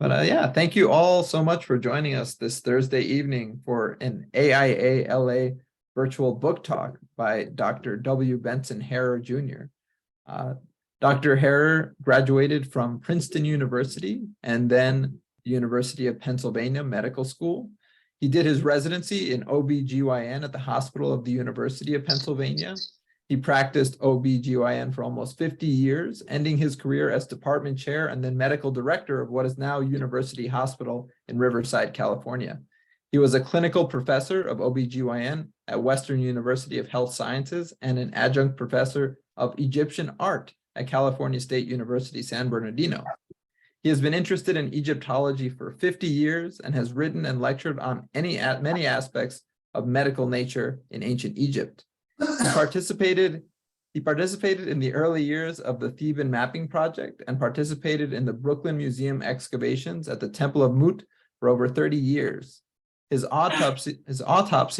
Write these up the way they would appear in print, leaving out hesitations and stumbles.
But yeah, thank you all so much for joining us this Thursday evening for an AIA-LA virtual book talk by Dr. W. Benson Harer Jr. Dr. Harer graduated from Princeton University and then the University of Pennsylvania Medical School. He did his residency in OB/GYN at the Hospital of the University of Pennsylvania. He practiced OB/GYN for almost 50 years, ending his career as department chair and then medical director of what is now University Hospital in Riverside, California. He was a clinical professor of OB/GYN at Western University of Health Sciences and an adjunct professor of Egyptian art at California State University, San Bernardino. He has been interested in Egyptology for 50 years and has written and lectured on many aspects of medical nature in ancient Egypt. He participated in the early years of the Theban mapping project and participated in the Brooklyn Museum excavations at the Temple of Mut for over 30 years. His autopsy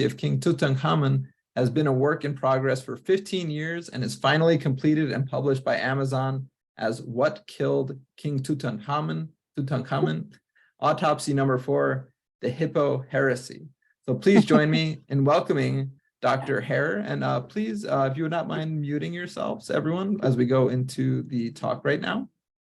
of King Tutankhamun has been a work in progress for 15 years and is finally completed and published by Amazon as What Killed King Tutankhamun, Autopsy number 4, the Hippo Heresy. So please join me in welcoming Dr. Harer, and please, if you would not mind muting yourselves, everyone, as we go into the talk right now.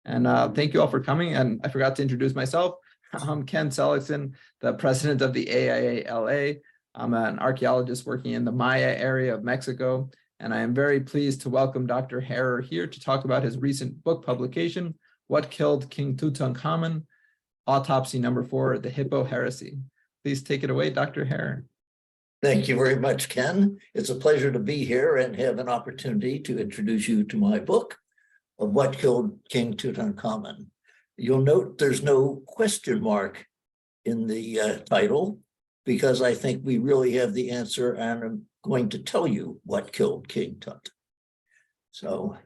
And thank you all for coming. And I forgot to introduce myself. I'm Ken Seligson, the president of the AIA-LA. I'm an archaeologist working in the Maya area of Mexico, and I am very pleased to welcome Dr. Harer here to talk about his recent book publication, What Killed King Tutankhamun, Autopsy number 4, the Hippo Heresy. Please take it away, Dr. Harer. Thank you very much, Ken. It's a pleasure to be here and have an opportunity to introduce you to my book of What Killed King Tutankhamun. You'll note there's no question mark in the title, because I think we really have the answer, and I'm going to tell you what killed King Tut. So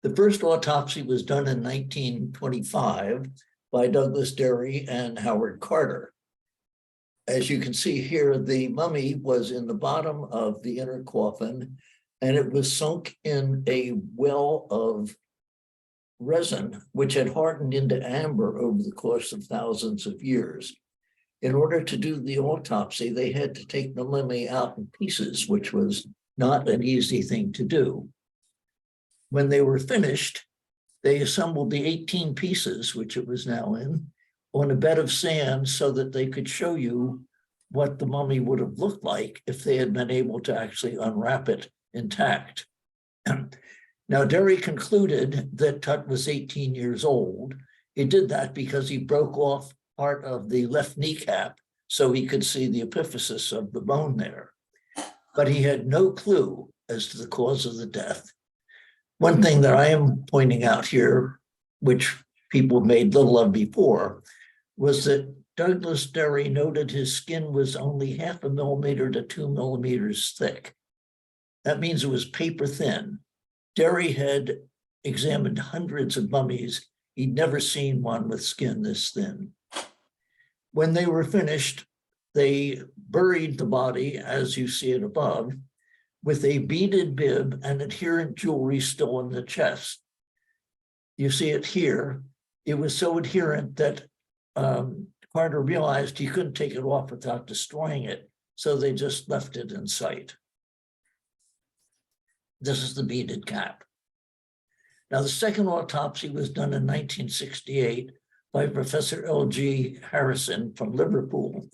the first autopsy was done in 1925 by Douglas Derry and Howard Carter. As you can see here, the mummy was in the bottom of the inner coffin, and it was sunk in a well of resin, which had hardened into amber over the course of thousands of years. In order to do the autopsy, they had to take the mummy out in pieces, which was not an easy thing to do. When they were finished, they assembled the 18 pieces, which it was now in, on a bed of sand so that they could show you what the mummy would have looked like if they had been able to actually unwrap it intact. Now, Derry concluded that Tut was 18 years old. He did that because he broke off part of the left kneecap so he could see the epiphysis of the bone there. But he had no clue as to the cause of the death. One thing that I am pointing out here, which people made little of before, was that Douglas Derry noted his skin was only 0.5 millimeter to 2 millimeters thick. That means it was paper thin. Derry had examined hundreds of mummies. He'd never seen one with skin this thin. When they were finished, they buried the body, as you see it above, with a beaded bib and adherent jewelry still in the chest. You see it here. It was so adherent that Carter realized he couldn't take it off without destroying it, so they just left it in sight. This is the beaded cap. Now, the second autopsy was done in 1968 by Professor L.G. Harrison from Liverpool.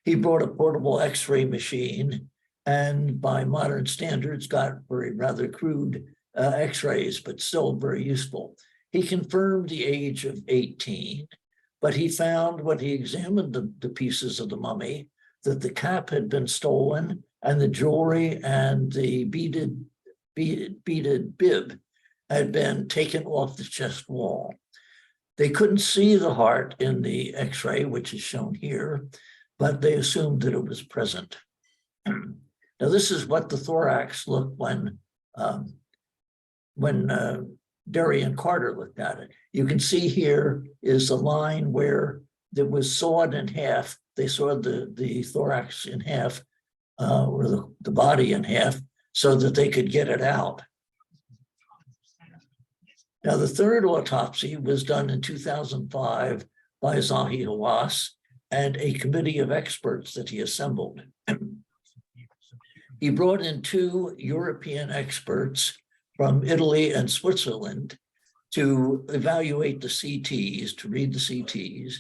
He brought a portable X-ray machine and, by modern standards, got rather crude X-rays, but still very useful. He confirmed the age of 18, but he found when he examined the pieces of the mummy that the cap had been stolen and the jewelry and the beaded bib had been taken off the chest wall. They couldn't see the heart in the X-ray, which is shown here, but they assumed that it was present. Now, this is what the thorax looked when Derry and Carter looked at it. You can see here is a line where it was sawed in half. They sawed the thorax in half, or the body in half, so that they could get it out. Now, the third autopsy was done in 2005 by Zahi Hawass and a committee of experts that he assembled. He brought in two European experts from Italy and Switzerland to evaluate the CTs, to read the CTs.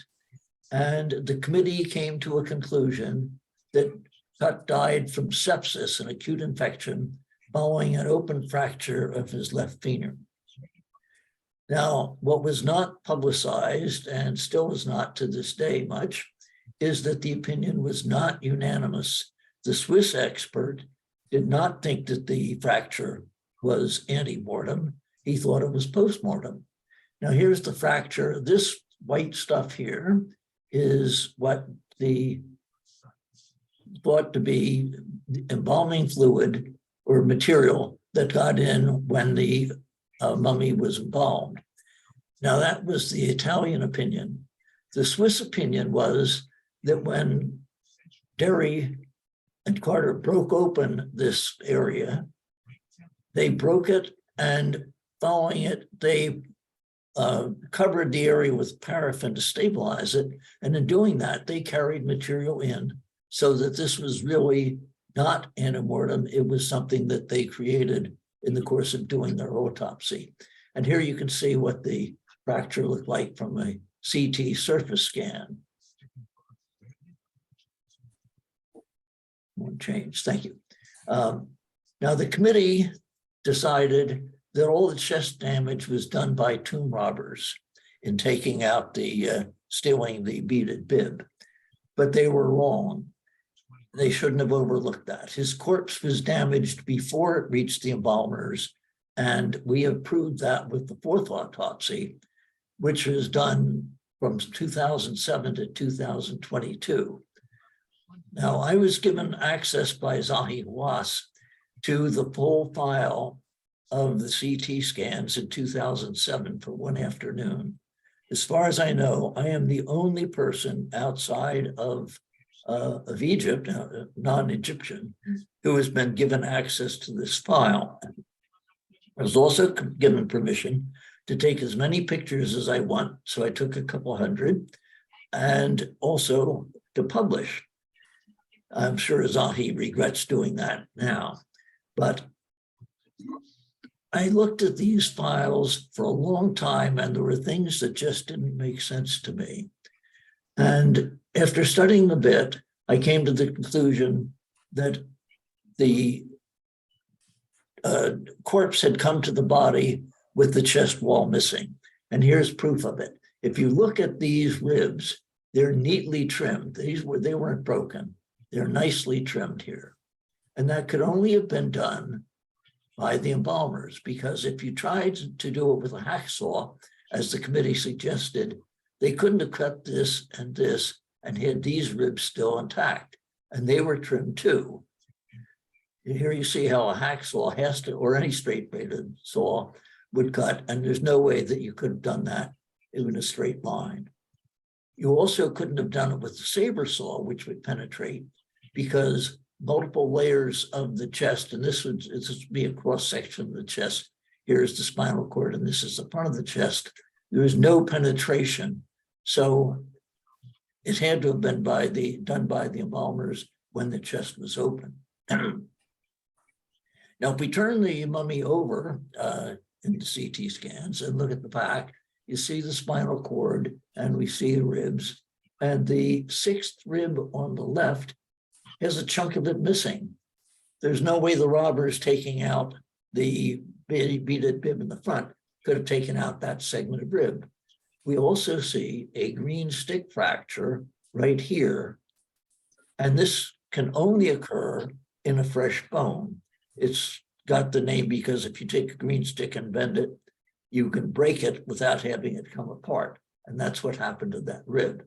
And the committee came to a conclusion that Tut died from sepsis, an acute infection, following an open fracture of his left femur. Now, what was not publicized, and still is not to this day much, is that the opinion was not unanimous. The Swiss expert did not think that the fracture was ante-mortem. He thought it was post-mortem. Now, here's the fracture. This white stuff here is what the thought to be embalming fluid or material that got in when the mummy was embalmed. Now, that was the Italian opinion. The Swiss opinion was that when Derry and Carter broke open this area, they broke it, and following it, they covered the area with paraffin to stabilize it. And in doing that, they carried material in so that this was really not antemortem. It was something that they created in the course of doing their autopsy. And here you can see what the fracture looked like from a CT surface scan. One change, thank you. Now the committee decided that all the chest damage was done by tomb robbers in taking out stealing the beaded bib, but they were wrong. They shouldn't have overlooked that. His corpse was damaged before it reached the embalmers, and we have proved that with the fourth autopsy, which was done from 2007 to 2022. Now, I was given access by Zahi Hawass to the full file of the CT scans in 2007 for one afternoon. As far as I know, I am the only person outside of Egypt, non-Egyptian, who has been given access to this file. I was also given permission to take as many pictures as I want, so I took a couple hundred, and also to publish. I'm sure Zahi regrets doing that now, but I looked at these files for a long time, and there were things that just didn't make sense to me. And after studying a bit, I came to the conclusion that the corpse had come to the body with the chest wall missing. And here's proof of it. If you look at these ribs, they're neatly trimmed. They weren't broken. They're nicely trimmed here. And that could only have been done by the embalmers, because if you tried to do it with a hacksaw, as the committee suggested, they couldn't have cut this and had these ribs still intact, and they were trimmed too. Here you see how a hacksaw has to, or any straight-bladed saw would cut, and there's no way that you could have done that in a straight line. You also couldn't have done it with the saber saw, which would penetrate, because multiple layers of the chest, and this would be a cross-section of the chest. Here's the spinal cord, and this is the front of the chest. There is no penetration. So it had to have been done by the embalmers when the chest was open. Now, if we turn the mummy over in the CT scans and look at the back, you see the spinal cord and we see the ribs. And the sixth rib on the left has a chunk of it missing. There's no way the robbers taking out the beaded bib in the front could have taken out that segment of rib. We also see a green stick fracture right here. And this can only occur in a fresh bone. It's got the name because if you take a green stick and bend it, you can break it without having it come apart. And that's what happened to that rib.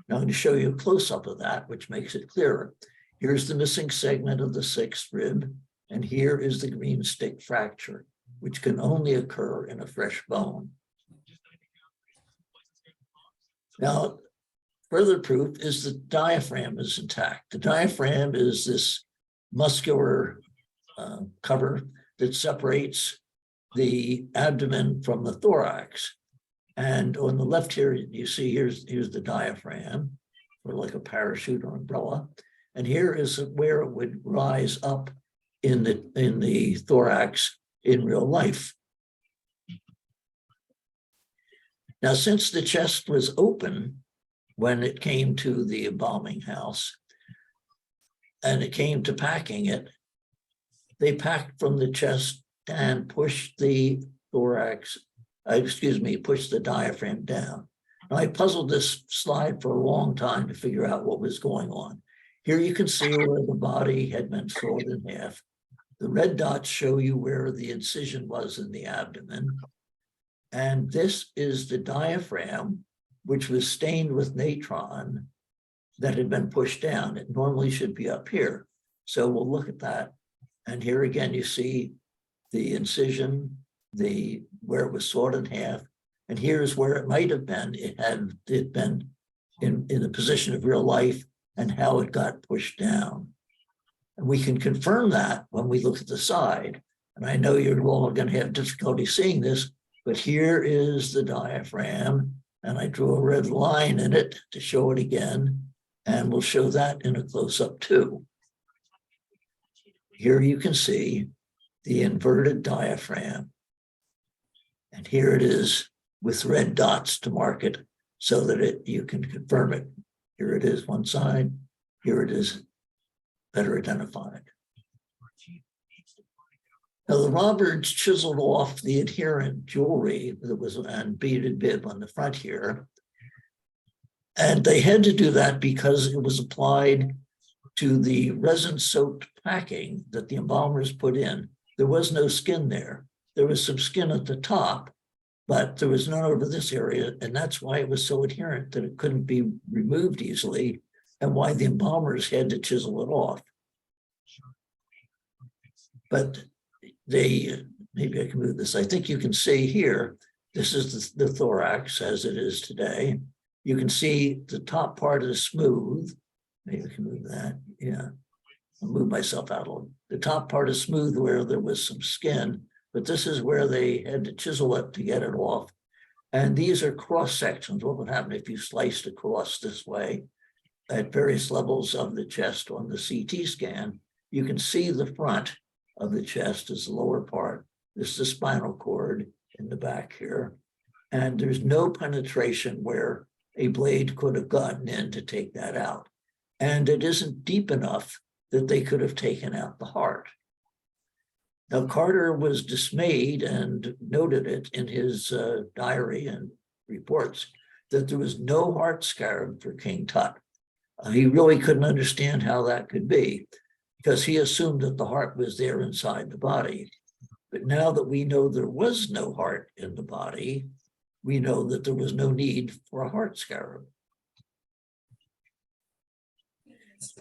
Now I'm going to show you a close-up of that, which makes it clearer. Here's the missing segment of the sixth rib, and here is the green stick fracture, which can only occur in a fresh bone. Now, further proof is the diaphragm is intact. The diaphragm is this muscular cover that separates the abdomen from the thorax. And on the left here, you see here's the diaphragm, or like a parachute or umbrella. And here is where it would rise up in the thorax in real life. Now, since the chest was open when it came to the embalming house, and it came to packing it, they packed from the chest and pushed the thorax, pushed the diaphragm down. Now, I puzzled this slide for a long time to figure out what was going on. Here you can see where the body had been sawed in half. The red dots show you where the incision was in the abdomen. And this is the diaphragm, which was stained with natron that had been pushed down. It normally should be up here. So we'll look at that. And here again, you see the incision, where it was sawed in half. And here's where it might have been. It had been in the position of real life and how it got pushed down. And we can confirm that when we look at the side. And I know you're all going to have difficulty seeing this, but here is the diaphragm. And I drew a red line in it to show it again. And we'll show that in a close-up too. Here you can see the inverted diaphragm. And here it is with red dots to mark it so that you can confirm it. Here it is one side, here it is better identified. Now the robbers chiseled off the adherent jewelry that was and beaded bib on the front here. And they had to do that because it was applied to the resin-soaked packing that the embalmers put in. There was no skin there. There was some skin at the top, but there was none over this area, and that's why it was so adherent that it couldn't be removed easily, and why the embalmers had to chisel it off. But maybe I can move this. I think you can see here, this is the thorax as it is today. You can see the top part is smooth. Maybe I can move that. Yeah, I'll move myself out a little. The top part is smooth where there was some skin, but this is where they had to chisel it to get it off. And these are cross sections. What would happen if you sliced across this way at various levels of the chest on the CT scan? You can see the front of the chest is the lower part. This is the spinal cord in the back here. And there's no penetration where a blade could have gotten in to take that out. And it isn't deep enough that they could have taken out the heart. Now, Carter was dismayed and noted it in his diary and reports that there was no heart scarab for King Tut. He really couldn't understand how that could be because he assumed that the heart was there inside the body. But now that we know there was no heart in the body, we know that there was no need for a heart scarab.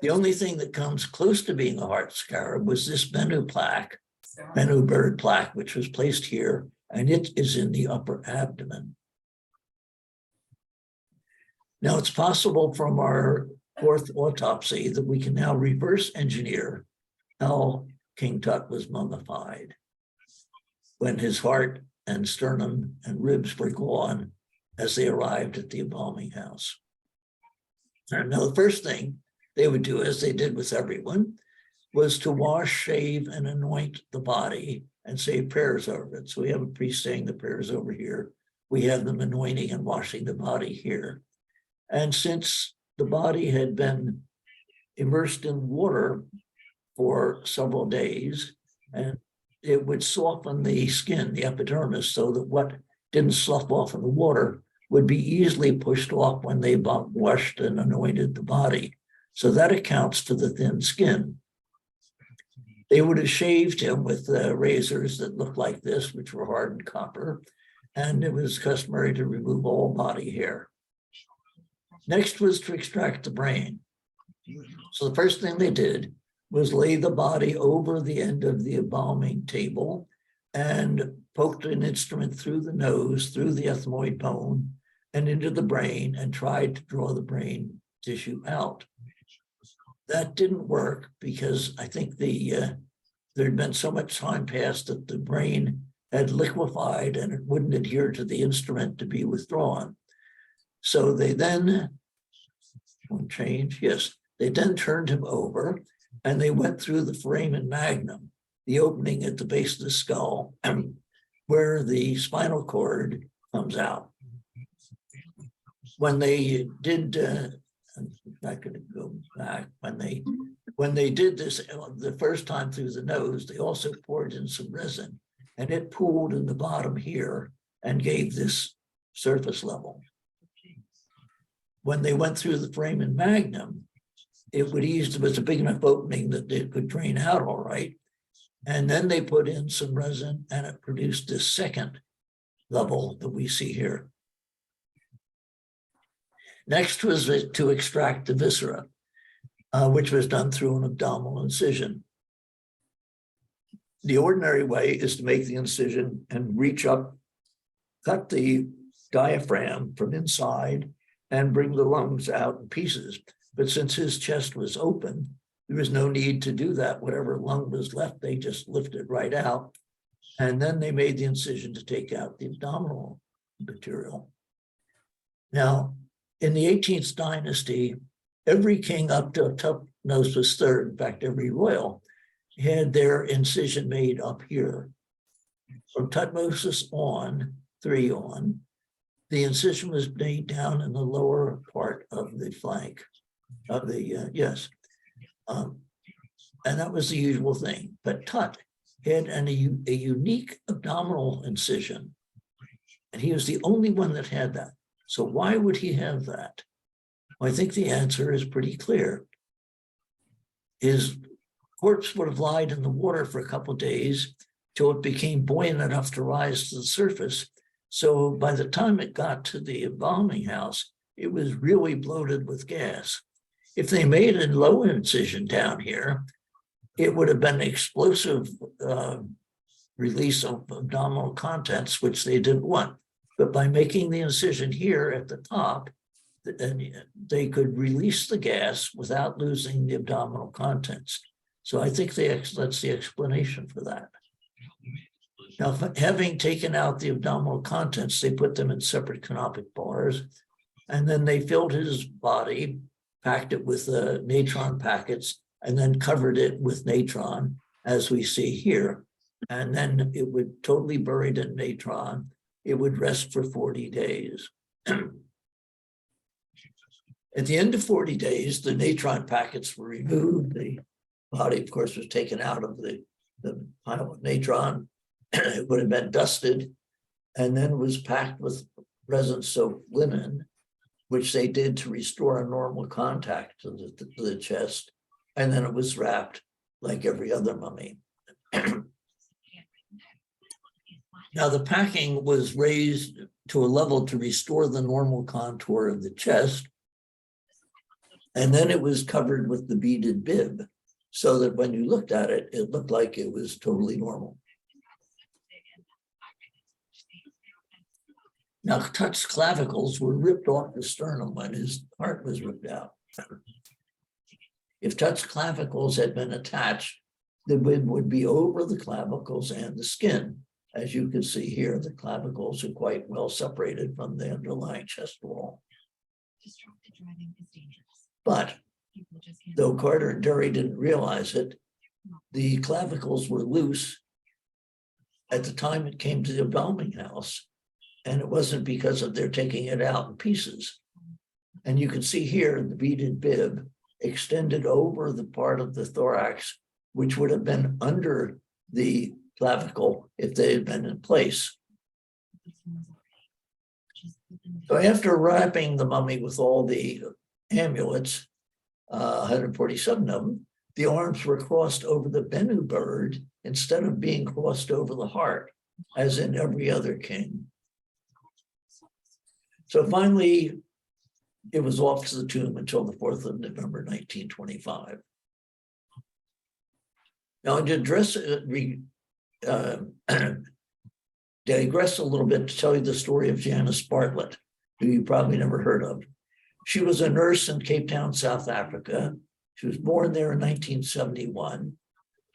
The only thing that comes close to being a heart scarab was this Bennu plaque, Bennu bird plaque, which was placed here, and it is in the upper abdomen. Now, it's possible from our fourth autopsy that we can now reverse engineer how King Tut was mummified when his heart and sternum and ribs were gone as they arrived at the embalming house. Now, the first thing they would do, as they did with everyone, was to wash, shave, and anoint the body and say prayers over it. So we have a priest saying the prayers over here. We have them anointing and washing the body here. And since the body had been immersed in water for several days, and it would soften the skin, the epidermis, so that what didn't slough off in the water would be easily pushed off when they washed and anointed the body. So that accounts for the thin skin. They would have shaved him with razors that looked like this, which were hardened copper, and it was customary to remove all body hair. Next was to extract the brain. So the first thing they did was lay the body over the end of the embalming table and poked an instrument through the nose, through the ethmoid bone, and into the brain, and tried to draw the brain tissue out. That didn't work because I think there'd been so much time passed that the brain had liquefied and it wouldn't adhere to the instrument to be withdrawn. So they then, one change, yes, they then turned him over and they went through the foramen magnum, the opening at the base of the skull, where the spinal cord comes out. When they did, I'm not going to go back, when they did this the first time through the nose, they also poured in some resin and it pooled in the bottom here and gave this surface level. When they went through the foramen magnum, it would ease, it was a big enough opening that it could drain out all right. And then they put in some resin and it produced this second level that we see here. Next was to extract the viscera, which was done through an abdominal incision. The ordinary way is to make the incision and reach up, cut the diaphragm from inside and bring the lungs out in pieces. But since his chest was open, there was no need to do that. Whatever lung was left, they just lifted right out. And then they made the incision to take out the abdominal material. Now, in the 18th dynasty, every king up to Tutmosis III, in fact, every royal, had their incision made up here. From Tutmosis III on, the incision was made down in the lower part of the flank of the, and that was the usual thing. But Tut had a unique abdominal incision, and he was the only one that had that. So why would he have that? Well, I think the answer is pretty clear. His corpse would have lied in the water for a couple of days till it became buoyant enough to rise to the surface. So by the time it got to the embalming house, it was really bloated with gas. If they made a low incision down here, it would have been explosive release of abdominal contents, which they didn't want. But by making the incision here at the top, they could release the gas without losing the abdominal contents. So I think that's the explanation for that. Now, having taken out the abdominal contents, they put them in separate canopic bars, and then they filled his body, packed it with natron packets, and then covered it with natron, as we see here. And then it would totally buried in natron. It would rest for 40 days. At the end of 40 days, the natron packets were removed. The body, of course, was taken out of the pile of natron. It would have been dusted and then was packed with resin-soaked linen, which they did to restore a normal contact to the chest. And then it was wrapped like every other mummy. Now, the packing was raised to a level to restore the normal contour of the chest. And then it was covered with the beaded bib so that when you looked at it, it looked like it was totally normal. Now, Tut's clavicles were ripped off the sternum when his heart was ripped out. If Tut's clavicles had been attached, the bib would be over the clavicles and the skin. As you can see here, the clavicles are quite well separated from the underlying chest wall. But though Carter and Dury didn't realize it, the clavicles were loose at the time it came to the embalming house. And it wasn't because of their taking it out in pieces. And you can see here the beaded bib extended over the part of the thorax, which would have been under the clavicle if they had been in place. So after wrapping the mummy with all the amulets, 147 of them, the arms were crossed over the Bennu bird instead of being crossed over the heart, as in every other king. So finally, it was off to the tomb until the 4th of November, 1925. Now, to digress a little bit to tell you the story of Janice Bartlett, who you probably never heard of. She was a nurse in Cape Town, South Africa. She was born there in 1971.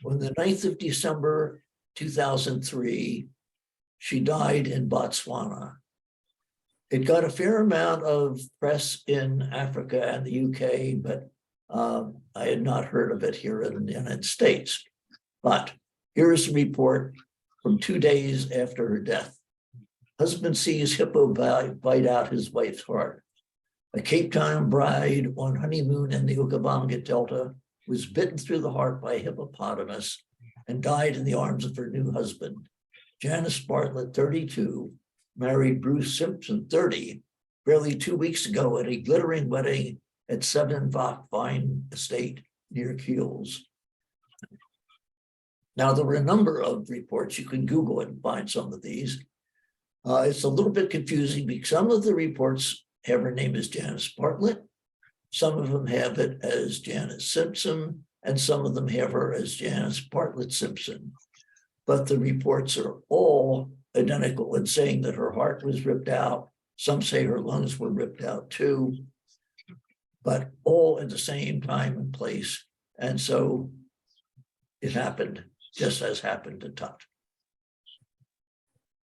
On the 9th of December, 2003, She died in Botswana. It got a fair amount of press in Africa and the UK, but I had not heard of it here in the United States. But here is a report from 2 days after her death. Husband sees hippo bite out his wife's heart. A Cape Town bride on honeymoon in the Okavango Delta was bitten through the heart by a hippopotamus and died in the arms of her new husband. Janice Bartlett, 32, married Bruce Simpson, 30, barely 2 weeks ago at a glittering wedding at Seven Vine Estate near Keels. Now, there were a number of reports. You can Google it and find some of these. It's a little bit confusing because some of the reports have her name as Janice Bartlett. Some of them have it as Janice Simpson, and some of them have her as Janice Bartlett Simpson. But the reports are all identical in saying that her heart was ripped out. Some say her lungs were ripped out too, but all at the same time and place. And so it happened just as happened to Tut.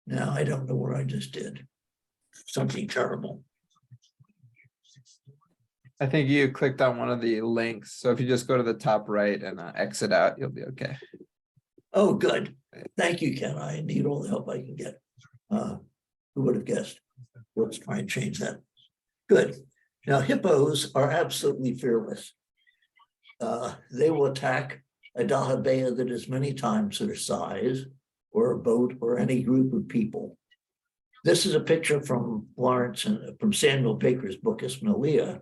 Now, I don't know what I just did. Something terrible. I think you clicked on one of the links. So if you just go to the top right and exit out, you'll be okay. Oh, good. Thank you, Ken. I need all the help I can get. Who would have guessed? Let's try and change that. Good. Now, hippos are absolutely fearless. They will attack a dahabeyah that is many times their size, or a boat, or any group of people. This is a picture from Lawrence and from Samuel Baker's book, Ismailia.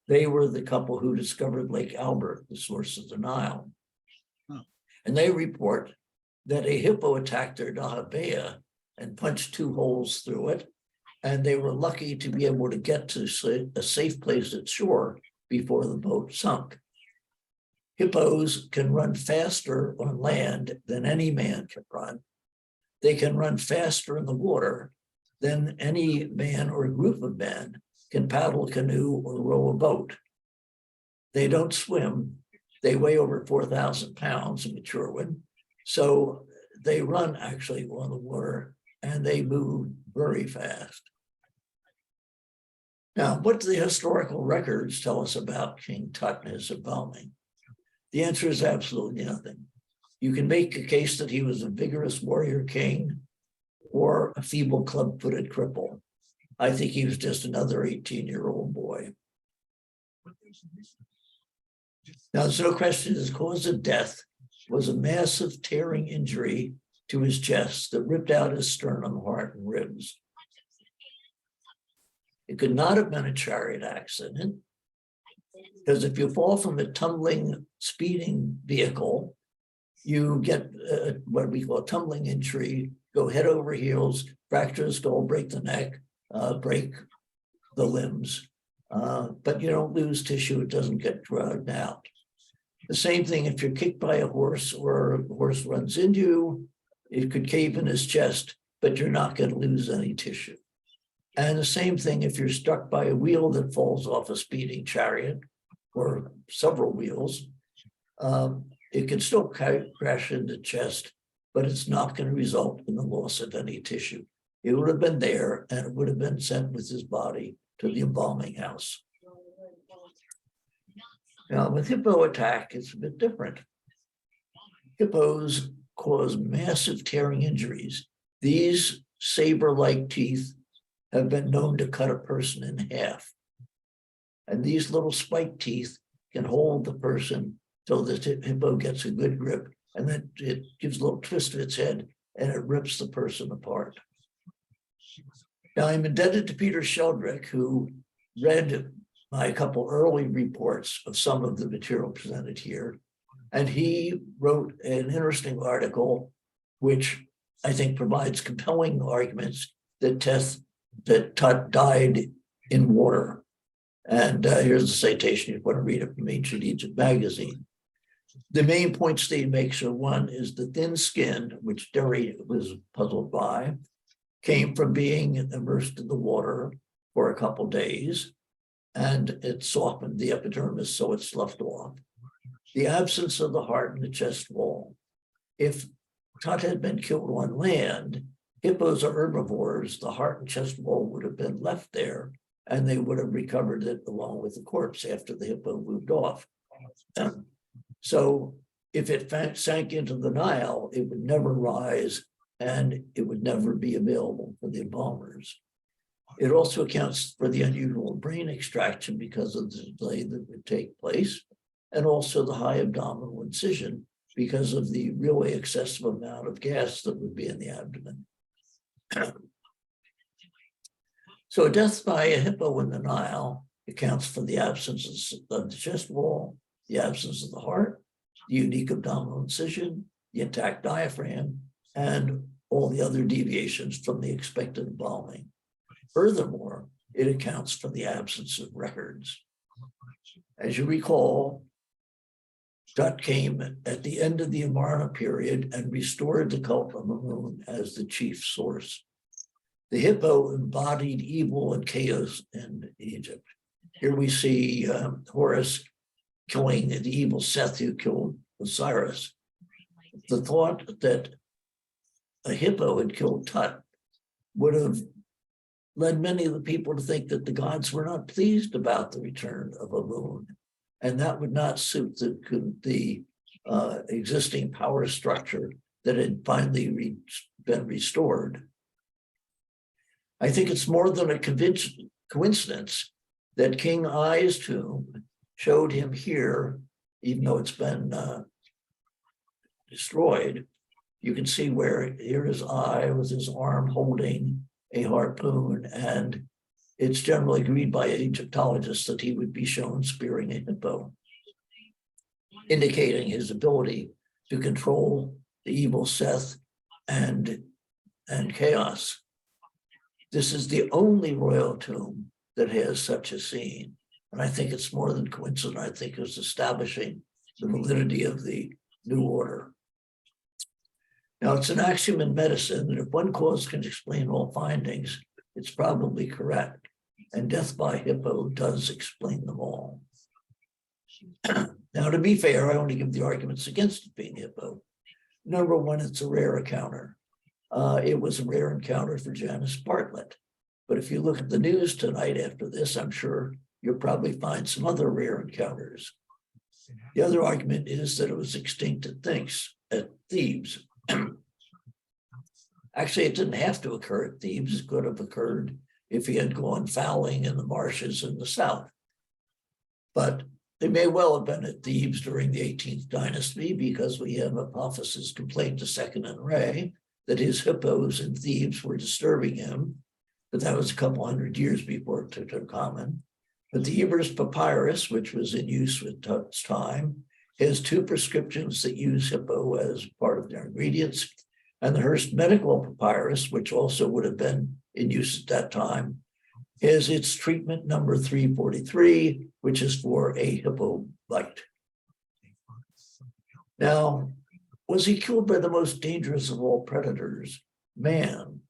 They were the couple who discovered Lake Albert, the source of the Nile. And they report that a hippo attacked their dahabeyah and punched 2 holes through it. And they were lucky to be able to get to a safe place at shore before the boat sunk. Hippos can run faster on land than any man can run. They can run faster in the water than any man or group of men can paddle a canoe or row a boat. They don't swim. They weigh over 4,000 pounds, a mature one. So they run actually on the water and they move very fast. Now, what do the historical records tell us about King Tut and his embalming? The answer is absolutely nothing. You can make a case that he was a vigorous warrior king or a feeble club-footed cripple. I think he was just another 18-year-old boy. Now, there's no question his cause of death was a massive tearing injury to his chest that ripped out his sternum, heart, and ribs. It could not have been a chariot accident, because if you fall from a tumbling, speeding vehicle, you get what we call a tumbling injury, go head over heels, fracture the skull, break the neck, break the limbs, but you don't lose tissue, it doesn't get dragged out. The same thing if you're kicked by a horse or a horse runs into you, it could cave in his chest, but you're not going to lose any tissue. And the same thing if you're struck by a wheel that falls off a speeding chariot or several wheels, it can still crash in the chest, but it's not going to result in the loss of any tissue. It would have been there and it would have been sent with his body to the embalming house. Now, with hippo attack, it's a bit different. Hippos cause massive tearing injuries. These saber-like teeth have been known to cut a person in half. And these little spike teeth can hold the person till the hippo gets a good grip, and then it gives a little twist of its head and it rips the person apart. Now, I'm indebted to Peter Sheldrick, who read my couple early reports of some of the material presented here. And he wrote an interesting article, which I think provides compelling arguments that Tut died in water. And here's a citation, if you want to read it from Ancient Egypt magazine. The main points that he makes are: one is the thin skin, which Derry was puzzled by, came from being immersed in the water for a couple days, and it softened the epidermis, so it sloughed off. The absence of the heart in the chest wall. If Tut had been killed on land, hippos are herbivores, the heart and chest wall would have been left there, and they would have recovered it along with the corpse after the hippo moved off. So if it sank into the Nile, it would never rise and it would never be available for the embalmers. It also accounts for the unusual brain extraction because of the delay that would take place, and also the high abdominal incision because of the really excessive amount of gas that would be in the abdomen. So a death by a hippo in the Nile accounts for the absence of the chest wall, the absence of the heart, the unique abdominal incision, the intact diaphragm, and all the other deviations from the expected embalming. Furthermore, it accounts for the absence of records. As you recall, Tut came at the end of the Amarna period and restored the cult of Amun as the chief source. The hippo embodied evil and chaos in Egypt. Here we see Horus killing the evil Seth who killed Osiris. The thought that a hippo had killed Tut would have led many of the people to think that the gods were not pleased about the return of Amun, and that would not suit the existing power structure that had finally been restored. I think it's more than a coincidence that King Ai's tomb showed him here, even though it's been destroyed. You can see where here is Ai with his arm holding a harpoon, and it's generally agreed by Egyptologists that he would be shown spearing a hippo, indicating his ability to control the evil Seth and chaos. This is the only royal tomb that has such a scene. And I think it's more than coincident. I think it's establishing the validity of the new order. Now, it's an axiom in medicine that if one cause can explain all findings, it's probably correct. And death by hippo does explain them all. Now, to be fair, I only give the arguments against it being hippo. Number one, it's a rare encounter. It was a rare encounter for Janice Bartlett. But if you look at the news tonight after this, I'm sure you'll probably find some other rare encounters. The other argument is that it was extinct at Thebes. Actually, it didn't have to occur at Thebes. It could have occurred if he had gone fowling in the marshes in the south. But it may well have been at Thebes during the 18th dynasty, because we have Apophis' complaint to Second and Ray that his hippos in Thebes were disturbing him. But that was a couple hundred years before Tutankhamun. But the Ebers Papyrus, which was in use with Tut's time, has two prescriptions that use hippo as part of their ingredients. And the Hearst Medical Papyrus, which also would have been in use at that time, has its treatment number 343, which is for a hippo bite. Now, was he killed by the most dangerous of all predators, man?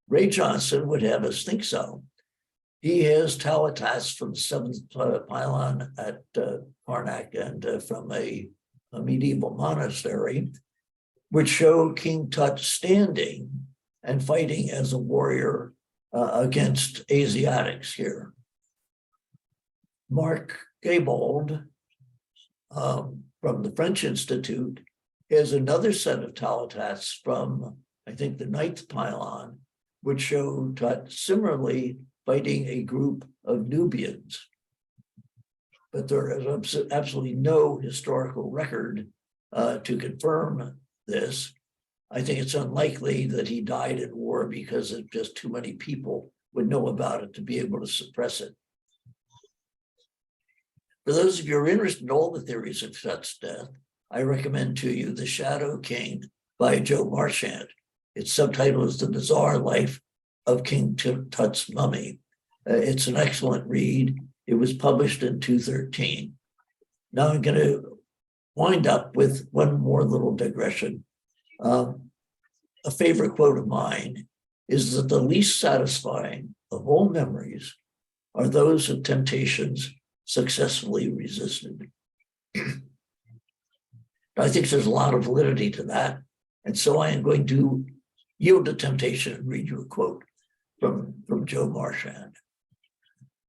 Ray Johnson would have us think so. He has talatats from the seventh pylon at Karnak and from a medieval monastery, which show King Tut standing and fighting as a warrior against Asiatics here. Mark Gabald from the French Institute has another set of talatats from, I think, the ninth pylon, which show Tut similarly fighting a group of Nubians. But there is absolutely no historical record to confirm this. I think it's unlikely that he died in war because of just too many people would know about it to be able to suppress it. For those of you who are interested in all the theories of Tut's death, I recommend to you The Shadow King by Joe Marchant. Its subtitle is The Bizarre Life of King Tut's Mummy. It's an excellent read. It was published in 2013. Now I'm going to wind up with one more little digression. A favorite quote of mine is that the least satisfying of all memories are those of temptations successfully resisted. I think there's a lot of validity to that. And so I am going to yield to temptation and read you a quote from Joe Marchand.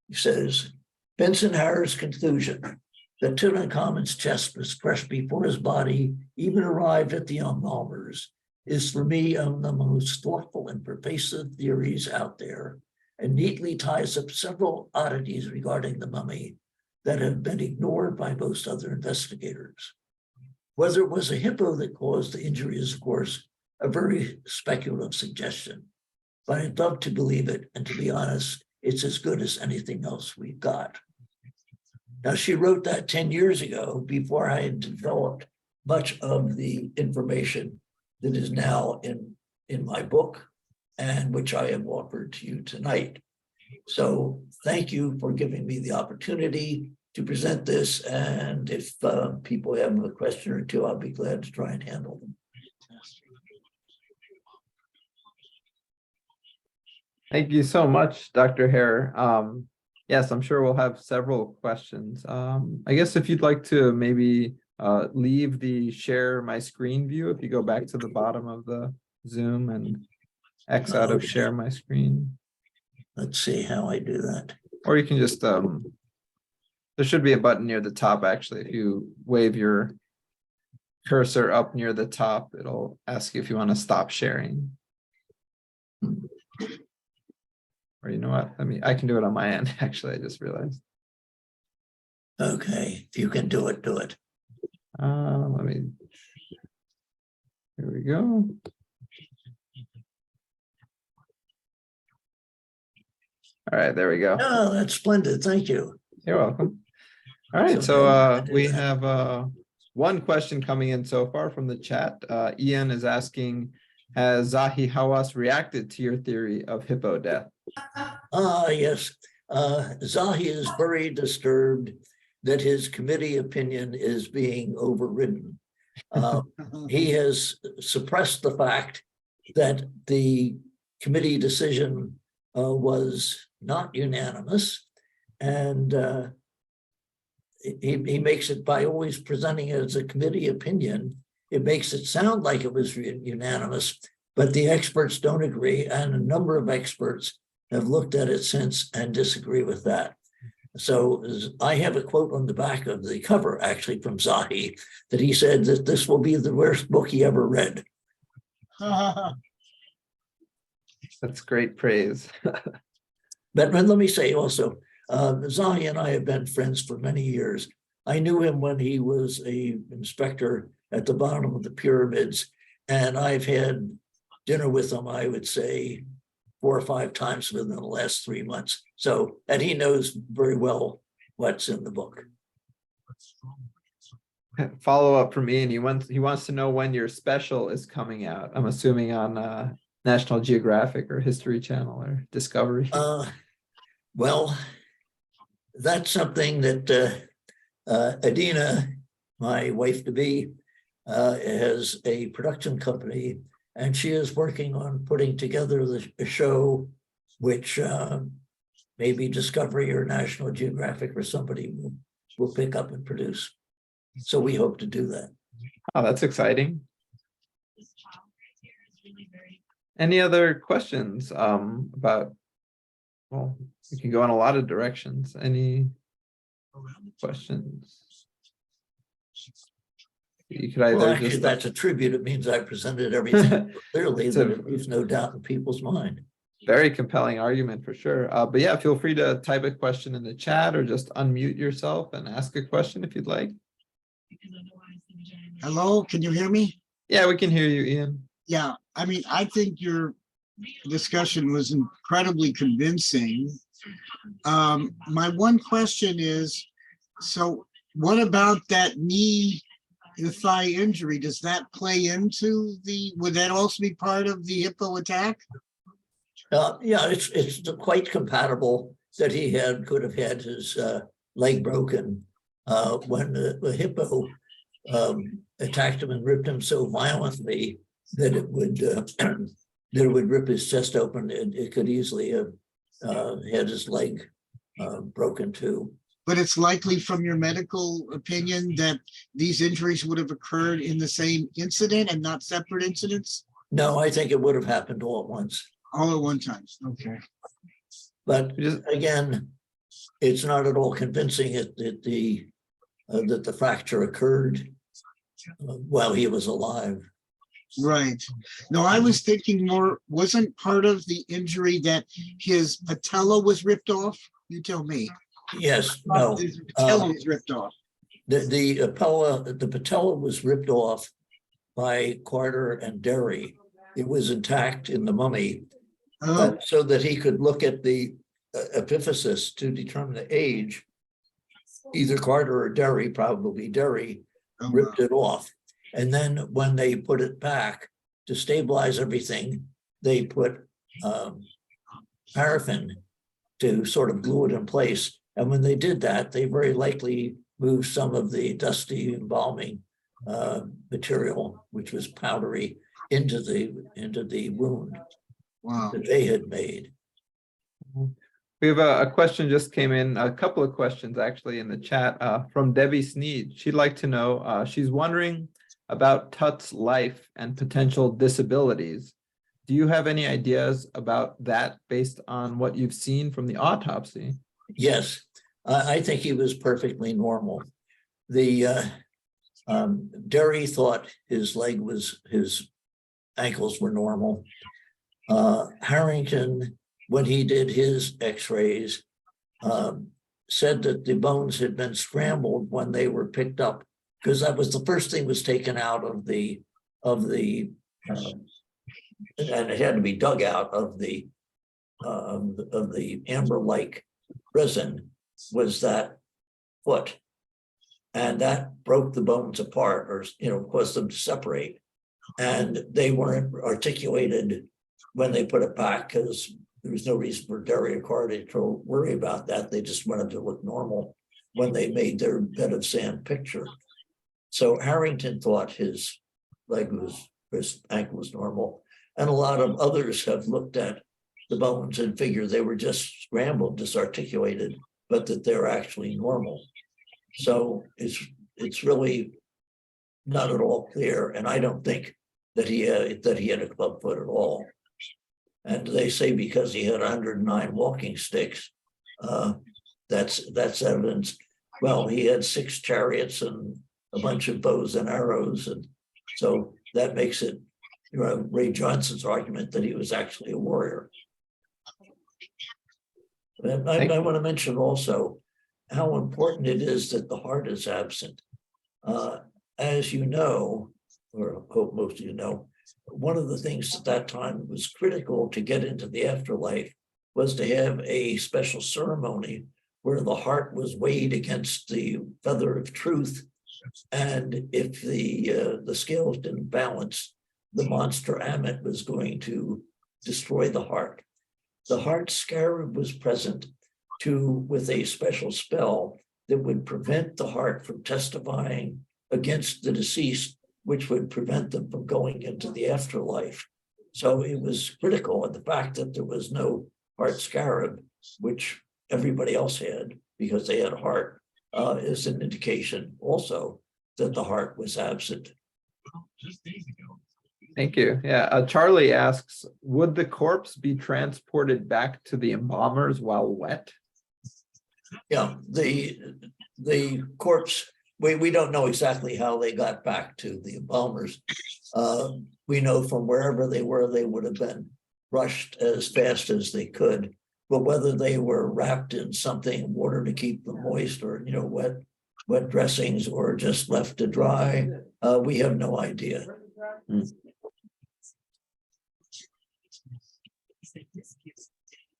He says, Benson Harer's conclusion that Tutankhamun's chest was crushed before his body even arrived at the embalmers is for me among the most thoughtful and pervasive theories out there, and neatly ties up several oddities regarding the mummy that have been ignored by most other investigators. Whether it was a hippo that caused the injury is, of course, a very speculative suggestion, but I'd love to believe it, and to be honest, it's as good as anything else we've got. Now, she wrote that 10 years ago, before I had developed much of the information that is now in my book, and which I have offered to you tonight. So thank you for giving me the opportunity to present this. And if people have a question or two, I'll be glad to try and handle them. Thank you so much, Dr. Harer. Yes, I'm sure we'll have several questions. I guess if you'd like to maybe leave the share my screen view, if you go back to the bottom of the Zoom and X out of share my screen. Let's see how I do that. Or you can just, there should be a button near the top, actually. If you wave your cursor up near the top, it'll ask you if you want to stop sharing. Or you know what, I can do it on my end, actually, I just realized. Okay, if you can do it, do it. Here we go. All right, there we go. Oh, that's splendid, thank you. You're welcome. All right, so we have one question coming in so far from the chat. Ian is asking, has Zahi Hawass reacted to your theory of hippo death? Yes. Zahi is very disturbed that his committee opinion is being overridden. He has suppressed the fact that the committee decision was not unanimous, and he makes it, by always presenting it as a committee opinion, it makes it sound like it was unanimous, but the experts don't agree, and a number of experts have looked at it since and disagree with that. So I have a quote on the back of the cover, actually, from Zahi, that he said that this will be the worst book he ever read. That's great praise. But let me say also, Zahi and I have been friends for many years. I knew him when he was an inspector at the bottom of the pyramids, and I've had dinner with him, I would say, 4 or 5 times within the last 3 months. So, and he knows very well what's in the book. Follow up from Ian. He wants to know when your special is coming out. I'm assuming on National Geographic or History Channel or Discovery. Well, that's something that Adina, my wife-to-be, has a production company, and she is working on putting together a show which maybe Discovery or National Geographic or somebody will pick up and produce. So we hope to do that. Oh, that's exciting. Any other questions about, well, we can go in a lot of directions. Any questions? You could either well, actually, that's a tribute. It means I presented everything clearly, that there's no doubt in people's mind. Very compelling argument for sure. But yeah, feel free to type a question in the chat or just unmute yourself and ask a question if you'd like. Hello, can you hear me? Yeah, we can hear you, Ian. Yeah, I mean, I think your discussion was incredibly convincing. My one question is, so what about that knee, the thigh injury? Does that play into would that also be part of the hippo attack? Yeah, it's quite compatible that he could have had his leg broken when the hippo attacked him and ripped him so violently that it would rip his chest open. It could easily have had his leg broken too. But it's likely from your medical opinion that these injuries would have occurred in the same incident and not separate incidents? No, I think it would have happened all at once. All at one time, okay. But Just- again, it's not at all convincing that the fracture occurred while he was alive. Right. No, I was thinking more, wasn't part of the injury that his patella was ripped off? You tell me. Yes, no. His patella was ripped off. The patella was ripped off by Carter and Derry. It was intact in the mummy, Oh, but so that he could look at the epiphysis to determine the age. Either Carter or Derry, probably Derry, oh, ripped it off. And then when they put it back to stabilize everything, they put paraffin to sort of glue it in place. And when they did that, they very likely moved some of the dusty embalming material, which was powdery, into the wound wow. that they had made. We have a question just came in, a couple of questions actually in the chat from Debbie Sneed. She'd like to know, she's wondering about Tut's life and potential disabilities. Do you have any ideas about that based on what you've seen from the autopsy? Yes, I think he was perfectly normal. The Derry thought his ankles were normal. Harrington, when he did his x-rays, said that the bones had been scrambled when they were picked up, because that was the first thing was taken out of the and it had to be dug out of the amber-like resin, was that foot. And that broke the bones apart, or caused them to separate. And they weren't articulated when they put it back, because there was no reason for Derry or Carter to worry about that. They just wanted to look normal when they made their bed of sand picture. So Harrington thought his ankle was normal. And a lot of others have looked at the bones and figured they were just scrambled, disarticulated, but that they're actually normal. So it's really not at all clear. And I don't think that he had a club foot at all. And they say because he had 109 walking sticks, that's evidence. Well, he had 6 chariots and a bunch of bows and arrows. And so that makes it, Ray Johnson's argument that he was actually a warrior. And I want to mention also how important it is that the heart is absent. As you know, or I hope most of you know, one of the things at that time was critical to get into the afterlife was to have a special ceremony where the heart was weighed against the feather of truth. And if the scales didn't balance, the monster Ammit was going to destroy the heart. The heart scarab was present with a special spell that would prevent the heart from testifying against the deceased, which would prevent them from going into the afterlife. So it was critical, and the fact that there was no heart scarab, which everybody else had because they had a heart, is an indication also that the heart was absent. Thank you. Yeah, Charlie asks, would the corpse be transported back to the embalmers while wet? Yeah, the corpse, we don't know exactly how they got back to the embalmers. We know from wherever they were, they would have been rushed as fast as they could. But whether they were wrapped in something, water to keep them moist, or wet dressings, or just left to dry, we have no idea.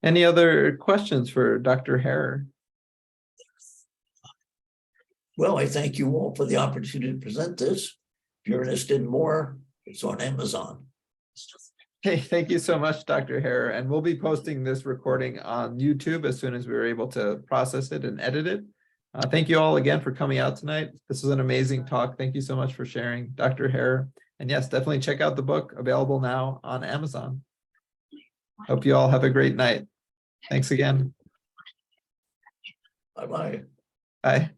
Any other questions for Dr. Harer? Well, I thank you all for the opportunity to present this. If you're interested in more, it's on Amazon. Hey, thank you so much, Dr. Harer. And we'll be posting this recording on YouTube as soon as we're able to process it and edit it. Thank you all again for coming out tonight. This was an amazing talk. Thank you so much for sharing, Dr. Harer. And yes, definitely check out the book, available now on Amazon. Hope you all have a great night. Thanks again. Bye-bye. Bye.